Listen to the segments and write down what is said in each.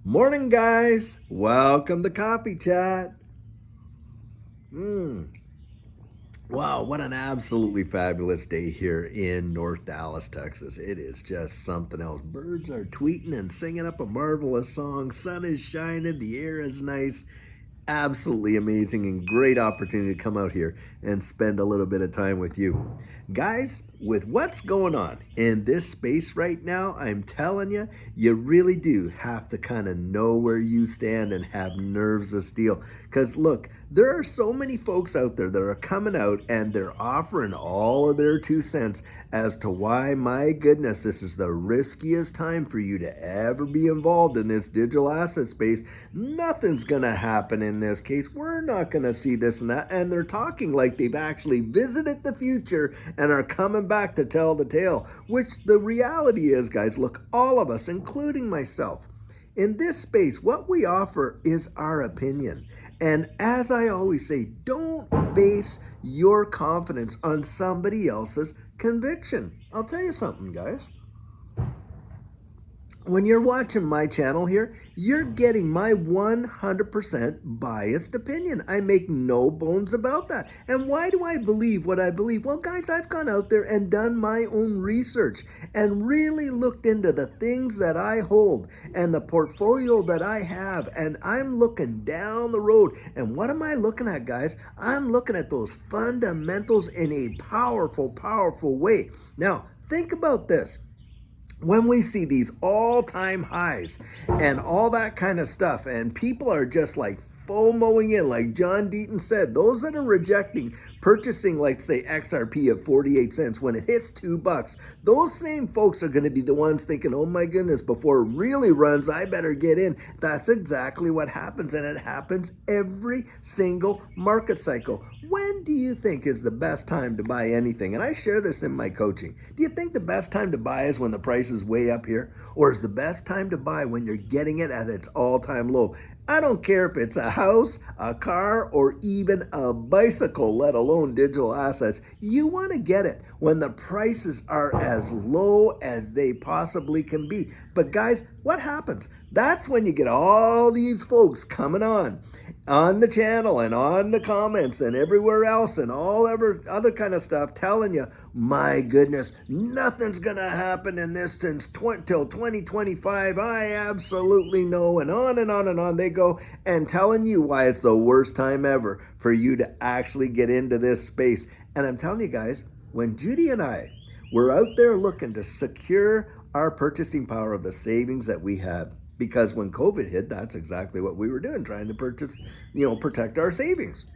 Morning, guys. Welcome to Coffee Chat. Wow, what an absolutely fabulous day here in North Dallas, Texas. It is just something else. Birds are tweeting and singing up a marvelous song. Sun is shining. The air is nice. Absolutely amazing and great opportunity to come out here and spend a little bit of time with you. Guys, with what's going on in this space right now, I'm telling you, you really do have to kind of know where you stand and have nerves of steel. Because look, there are so many folks out there that are coming out and they're offering all of their 2 cents as to why, my goodness, this is the riskiest time for you to ever be involved in this digital asset space. Nothing's going to happen in this case. We're not going to see this and that. And they're talking like they've actually visited the future and are coming back to tell the tale, which the reality is, guys, look, all of us, including myself, in this space, what we offer is our opinion. And as I always say, don't base your confidence on somebody else's conviction. I'll tell you something, guys. When you're watching my channel here, you're getting my 100% biased opinion. I make no bones about that. And why do I believe what I believe? Well, guys, I've gone out there and done my own research and really looked into the things that I hold and the portfolio that I have. And I'm looking down the road. And what am I looking at, guys? I'm looking at those fundamentals in a powerful, powerful way. Now, think about this. When we see these all-time highs and all that kind of stuff, and people are just like FOMOing in, like John Deaton said, those that are rejecting purchasing, like say XRP at 48 cents when it hits $2, those same folks are going to be the ones thinking, oh my goodness, before it really runs, I better get in. That's exactly what happens, and it happens every single market cycle. When do you think is the best time to buy anything? And I share this in my coaching. Do you think the best time to buy is when the price is way up here? Or is the best time to buy when you're getting it at its all-time low? I don't care if it's a house, a car, or even a bicycle, let alone digital assets. You want to get it when the prices are as low as they possibly can be. But guys, what happens? That's when you get all these folks coming on the channel and on the comments and everywhere else and all other kind of stuff telling you, my goodness, nothing's going to happen in this till 2025. I absolutely know. And on and on and on they go, and telling you why it's the worst time ever for you to actually get into this space. And I'm telling you guys, when Judy and I were out there looking to secure our purchasing power of the savings that we had, because when COVID hit, that's exactly what we were doing, trying to protect our savings.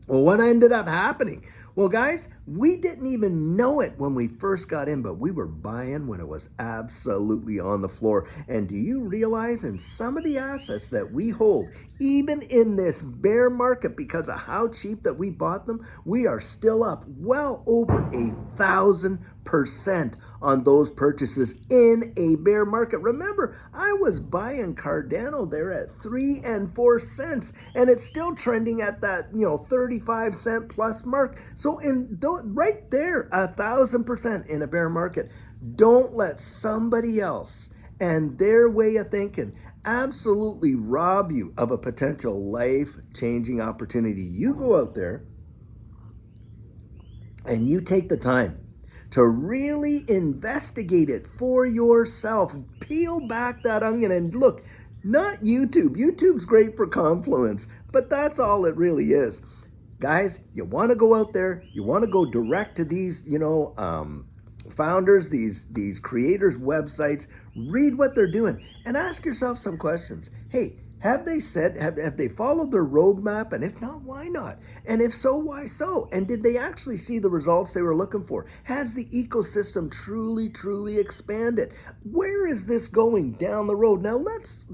Well, what ended up happening? Well, guys, we didn't even know it when we first got in, but we were buying when it was absolutely on the floor. And do you realize in some of the assets that we hold, even in this bear market, because of how cheap that we bought them, we are still up well over 1,000% on those purchases in a bear market. Remember, I was buying Cardano there at 3 and 4 cents, and it's still trending at that 35-cent plus mark. So right there, 1,000% in a bear market. Don't let somebody else and their way of thinking absolutely rob you of a potential life-changing opportunity. You go out there and you take the time to really investigate it for yourself. Peel back that onion and look, not YouTube. YouTube's great for confluence, but that's all it really is. Guys, you want to go out there, you want to go direct to these, founders, these creators' websites, read what they're doing, and ask yourself some questions. Hey, have they followed their roadmap? And if not, why not? And if so, why so? And did they actually see the results they were looking for? Has the ecosystem truly, truly expanded? Where is this going down the road? Now let's,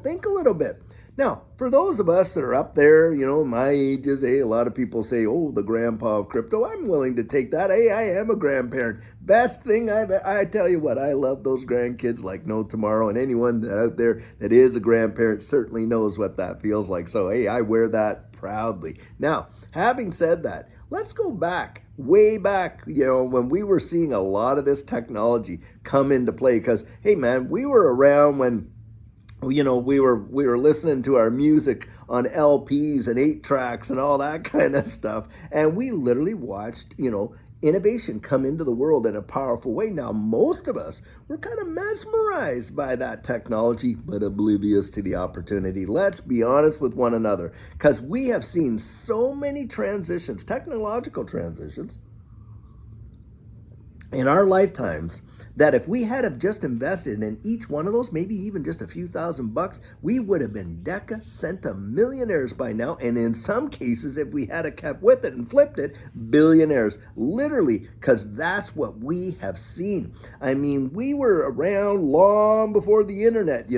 think a little bit. Now, for those of us that are up there, my ages, a lot of people say, oh, the grandpa of crypto. I'm willing to take that. Hey, I am a grandparent. Best thing I tell you what, I love those grandkids like no tomorrow. And anyone out there that is a grandparent certainly knows what that feels like. So, hey, I wear that proudly. Now, having said that, let's go back, way back, when we were seeing a lot of this technology come into play. Because, hey, man, we were around when we were listening to our music on LPs and 8 tracks and all that kind of stuff, and we literally watched innovation come into the world in a powerful way. Now most of us were kind of mesmerized by that technology, but oblivious to the opportunity. Let's be honest with one another, because we have seen so many transitions, technological transitions, in our lifetimes, that if we had have just invested in each one of those, maybe even just a few $1,000, we would have been millionaires by now. And in some cases, if we had have kept with it and flipped it, billionaires, literally, because that's what we have seen. I mean, we were around long before the internet,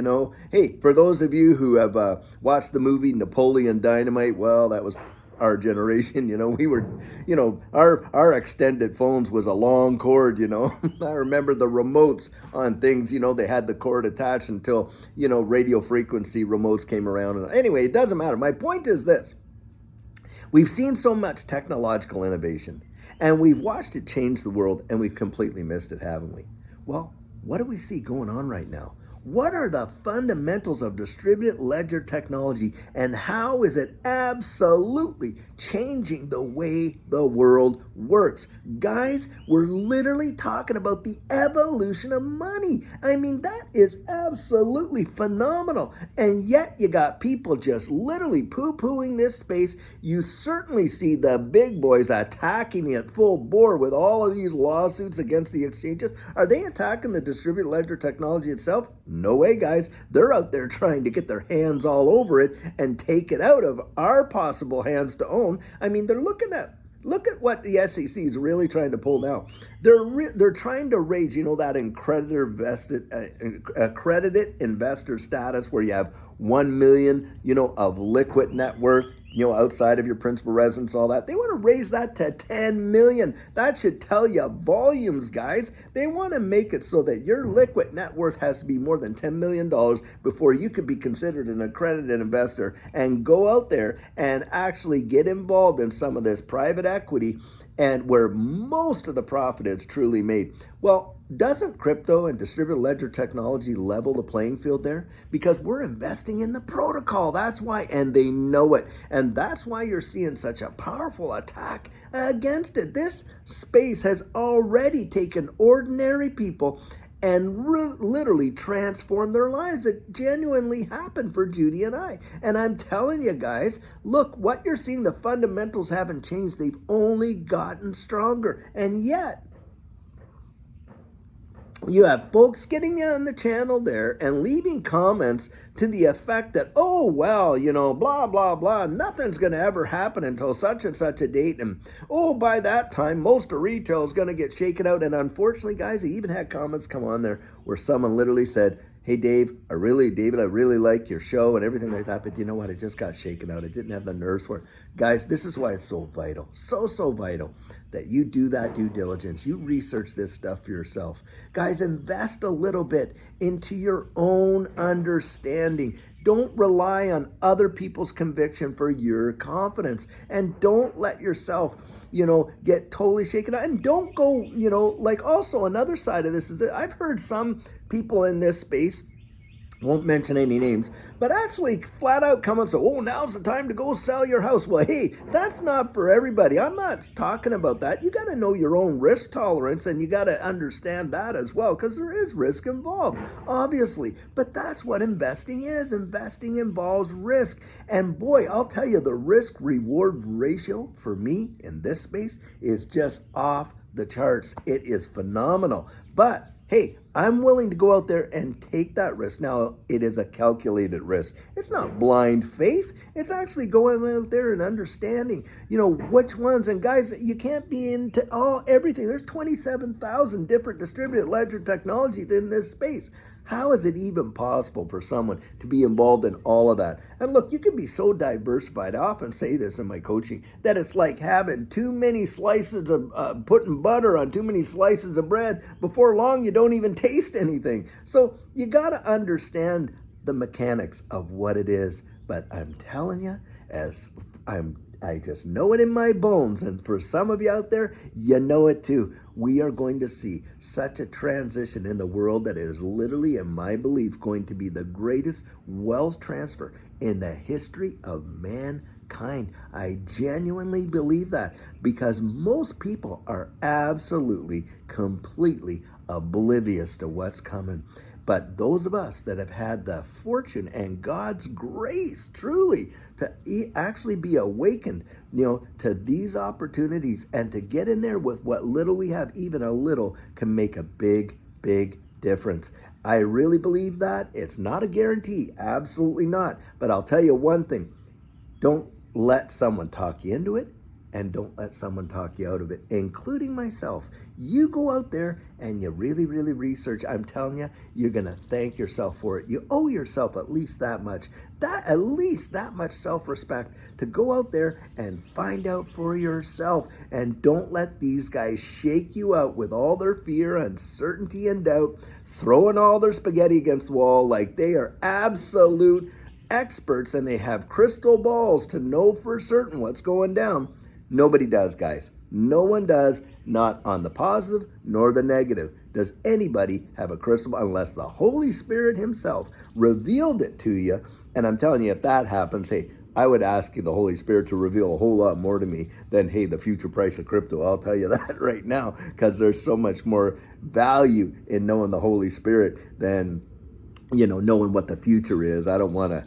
Hey, for those of you who have watched the movie Napoleon Dynamite, well, that was our generation. We were, our extended phones was a long cord. I remember the remotes on things, they had the cord attached until, radio frequency remotes came around. And anyway, it doesn't matter. My point is this: we've seen so much technological innovation and we've watched it change the world, and we've completely missed it, haven't we? Well, what do we see going on right now? What are the fundamentals of distributed ledger technology, and how is it absolutely changing the way the world works? Guys, we're literally talking about the evolution of money. I mean, that is absolutely phenomenal. And yet you got people just literally poo-pooing this space. You certainly see the big boys attacking it full bore with all of these lawsuits against the exchanges. Are they attacking the distributed ledger technology itself? No way, guys. They're out there trying to get their hands all over it and take it out of our possible hands to own. I mean, look at what the SEC is really trying to pull now. They're trying to raise, that accredited investor status, where you have 1 million, of liquid net worth, outside of your principal residence, all that. They want to raise that to 10 million. That should tell you volumes, guys. They want to make it so that your liquid net worth has to be more than $10 million before you could be considered an accredited investor and go out there and actually get involved in some of this private equity, and where most of the profit is truly made. Well, doesn't crypto and distributed ledger technology level the playing field there? Because we're investing in the protocol. That's why, and they know it. And that's why you're seeing such a powerful attack against it. This space has already taken ordinary people and literally transformed their lives. It genuinely happened for Judy and I. And I'm telling you guys, look, what you're seeing, the fundamentals haven't changed. They've only gotten stronger. And yet, you have folks getting on the channel there and leaving comments to the effect that, oh, well, blah, blah, blah, nothing's going to ever happen until such and such a date. And, oh, by that time, most of retail is going to get shaken out. And unfortunately, guys, I even had comments come on there where someone literally said, hey, David, I really like your show and everything like that, but you know what? It just got shaken out. I didn't have the nerves for it. Guys, this is why it's so vital, so vital that you do that due diligence. You research this stuff for yourself. Guys, invest a little bit into your own understanding. Don't rely on other people's conviction for your confidence, and don't let yourself, get totally shaken out. And don't go, like, also another side of this is that I've heard some people in this space, won't mention any names, but actually flat out come and say, oh, now's the time to go sell your house. Well, hey, that's not for everybody. I'm not talking about that. You got to know your own risk tolerance, and you got to understand that as well, because there is risk involved, obviously. But that's what investing is. Investing involves risk. And boy, I'll tell you, the risk-reward ratio for me in this space is just off the charts. It is phenomenal. But hey, I'm willing to go out there and take that risk. Now, it is a calculated risk. It's not blind faith. It's actually going out there and understanding, which ones. And guys, you can't be into everything. There's 27,000 different distributed ledger technologies in this space. How is it even possible for someone to be involved in all of that? And look, you can be so diversified. I often say this in my coaching, that it's like having too many slices of, putting butter on too many slices of bread. Before long, you don't even taste anything. So you got to understand the mechanics of what it is. But I'm telling you, as I'm I just know it in my bones. And for some of you out there, you know it too. We are going to see such a transition in the world that is literally, in my belief, going to be the greatest wealth transfer in the history of mankind. I genuinely believe that because most people are absolutely, completely oblivious to what's coming. But those of us that have had the fortune and God's grace truly to actually be awakened, to these opportunities and to get in there with what little we have, even a little can make a big, big difference. I really believe that. It's not a guarantee, absolutely not. But I'll tell you one thing, don't let someone talk you into it, and don't let someone talk you out of it, including myself. You go out there and you really, really research. I'm telling you, you're going to thank yourself for it. You owe yourself at least that much, at least that much self-respect to go out there and find out for yourself. And don't let these guys shake you out with all their fear, uncertainty, and doubt, throwing all their spaghetti against the wall like they are absolute experts and they have crystal balls to know for certain what's going down. Nobody does, guys. No one does, not on the positive nor the negative. Does anybody have a crystal ball unless the Holy Spirit himself revealed it to you? And I'm telling you, if that happens, hey, I would ask you, the Holy Spirit, to reveal a whole lot more to me than, hey, the future price of crypto. I'll tell you that right now, because there's so much more value in knowing the Holy Spirit than knowing what the future is. I don't want to,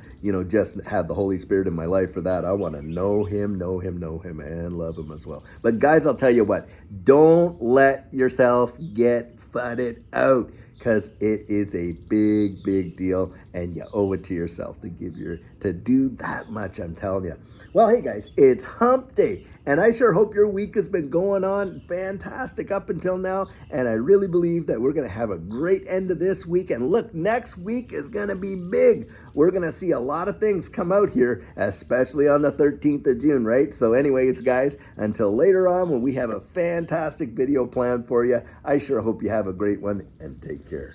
just have the Holy Spirit in my life for that. I want to know him, and love him as well. But guys, I'll tell you what, don't let yourself get fudded out, because it is a big, big deal, and you owe it to yourself to do that much, I'm telling you. Well, hey guys, it's hump day, and I sure hope your week has been going on fantastic up until now, and I really believe that we're going to have a great end of this week. And look, next week is going to be big. We're going to see a lot of things come out here, especially on the 13th of June, right? So anyways, guys, until later on when we have a fantastic video planned for you, I sure hope you have a great one, and take care.